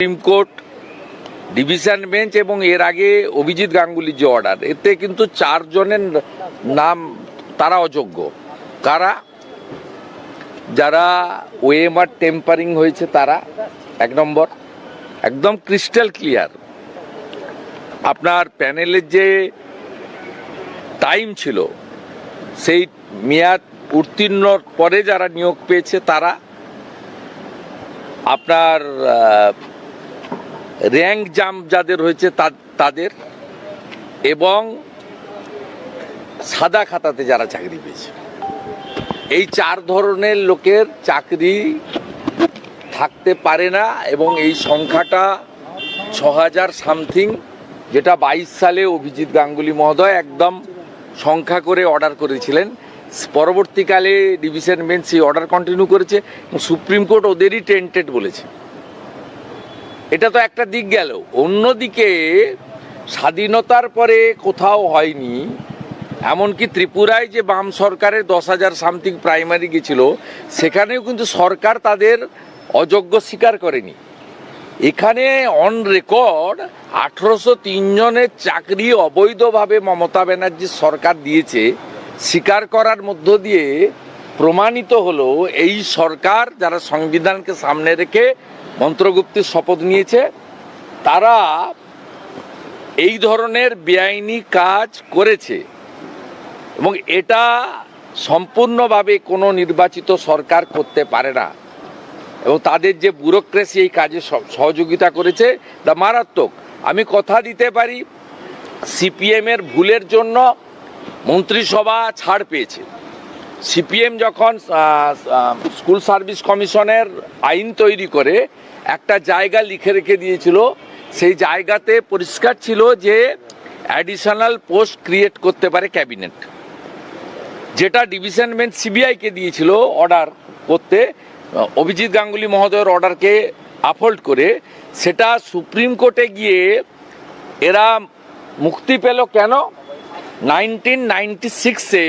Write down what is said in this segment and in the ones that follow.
Supreme court, division bench এবং এর আগে অভিজিৎ গাঙ্গুলির যে অর্ডার, এতে কিন্তু 4 জনের নাম তারা অযোগ্য। কারা? যারা ওএমআর টেম্পারিং হয়েছে তারা 1 নম্বর, একদম ক্রিস্টাল ক্লিয়ার। আপনার প্যানেলের যে টাইম ছিল সেই মেয়াদ উত্তীর্ণর পরে যারা নিয়োগ পেয়েছে তারা, আপনার র্যাঙ্ক জাম্প যাদের হয়েছে তাদের, এবং সাদা খাতাতে যারা চাকরি পেয়েছে। এই 4 ধরনের লোকের চাকরি থাকতে পারে না, এবং এই সংখ্যাটা 6000 সামথিং, যেটা 22 সালে অভিজিৎ গাঙ্গুলি মহোদয় একদম সংখ্যা করে অর্ডার করেছিলেন। পরবর্তীকালে ডিভিশন বেঞ্চ সেই অর্ডার কন্টিনিউ করেছে, সুপ্রিম কোর্ট ওদেরই টেন্টেড বলেছে। এটা তো একটা দিক গেল। অন্যদিকে স্বাধীনতার পরে কোথাও হয়নি, এমনকি ত্রিপুরায় যে বাম সরকারের 10,000 সামথিং প্রাইমারি গেছিল, সেখানেও কিন্তু সরকার তাদের অযোগ্য স্বীকার করেনি। এখানে অন রেকর্ড 1803 জনের চাকরি অবৈধভাবে মমতা ব্যানার্জির সরকার দিয়েছে, স্বীকার করার মধ্য দিয়ে প্রমাণিত হলো এই সরকার, যারা সংবিধানকে সামনে রেখে মন্ত্রগুপ্তির শপথ নিয়েছে, তারা এই ধরনের বেআইনি কাজ করেছে। এবং এটা সম্পূর্ণভাবে কোনো নির্বাচিত সরকার করতে পারে না, এবং তাদের যে ব্যুরোক্রেসি এই কাজে সহযোগিতা করেছে তা মারাত্মক। আমি কথা দিতে পারি, সিপিএমের ভুলের জন্য মন্ত্রিসভা ছাড় পেয়েছে। সিপিএম যখন স্কুল সার্ভিস কমিশনের আইন তৈরি করে একটা জায়গা লিখে রেখে দিয়েছিল, সেই জায়গাতে পরিষ্কার ছিল যে অ্যাডিশনাল পোস্ট ক্রিয়েট করতে পারে ক্যাবিনেট, যেটা ডিভিশন বেঞ্চ সিবিআইকে দিয়েছিল অর্ডার করতে। অভিজিৎ গাঙ্গুলি মহোদয়ের অর্ডারকে আপহোল্ড করে সেটা সুপ্রিম কোর্টে গিয়ে এরা মুক্তি পেল। কেন? 1996-এ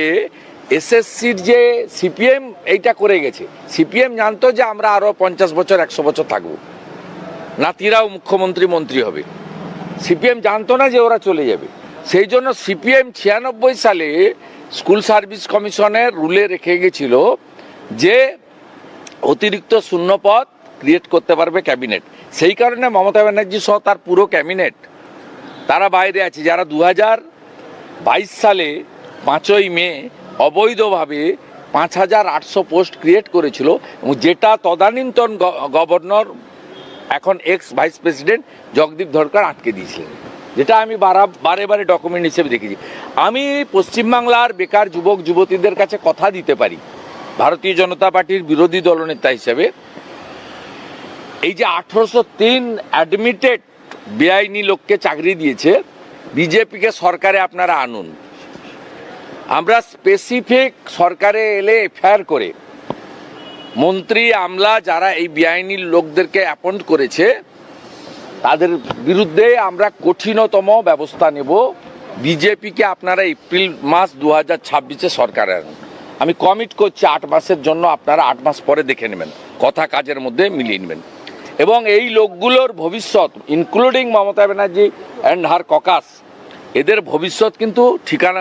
এসএসসির যে সিপিএম এইটা করে গেছে, সিপিএম জানতো যে আমরা আরও 50 বছর 100 বছর থাকবো, নাতিরাও মুখ্যমন্ত্রী মন্ত্রী হবে। সিপিএম জানতো না যে ওরা চলে যাবে। সেই জন্য সিপিএম 96 সালে স্কুল সার্ভিস কমিশনের রুলে রেখে গেছিল যে অতিরিক্ত শূন্যপদ ক্রিয়েট করতে পারবে ক্যাবিনেট। সেই কারণে মমতা ব্যানার্জি সহ তার পুরো ক্যাবিনেট তারা বাইরে আছে, যারা 2022 সালে 5ই মে অবৈধভাবে 5800 পোস্ট ক্রিয়েট করেছিল, এবং যেটা তদানীন্তন গভর্নর, এখন x vice president Jagdeep Dhankhar আটকে দিয়েছিলেন, যেটা আমি বারে বারে ডকুমেন্ট হিসেবে দেখেছি। আমি পশ্চিমবাংলার বেকার যুবক যুবতীদের কাছে কথা দিতে পারি, ভারতীয় জনতা পার্টির বিরোধী দলনেতা হিসেবে, এই যে 1803 অ্যাডমিটেড বেআইনি লোককে চাকরি দিয়েছে, বিজেপিকে সরকারে আপনারা আনুন। আমরা স্পেসিফিক সরকারে এলে এফআইআর করে মন্ত্রী আমলা যারা এই বেআইনি লোকদেরকে অ্যাপয়েন্ট করেছে তাদের বিরুদ্ধে আমরা কঠিনতম ব্যবস্থা নেব। বিজেপিকে আপনারা এপ্রিল মাস 2026-এ সরকারে আনুন। আমি কমিট করছি 8 মাসের জন্য, আপনারা 8 মাস পরে দেখে নেবেন, কথা কাজের মধ্যে মিলিয়ে নেবেন। এবং এই লোকগুলোর ভবিষ্যৎ, including Mamata Banerjee and her caucus, এদের ভবিষ্যৎ কিন্তু ঠিকানা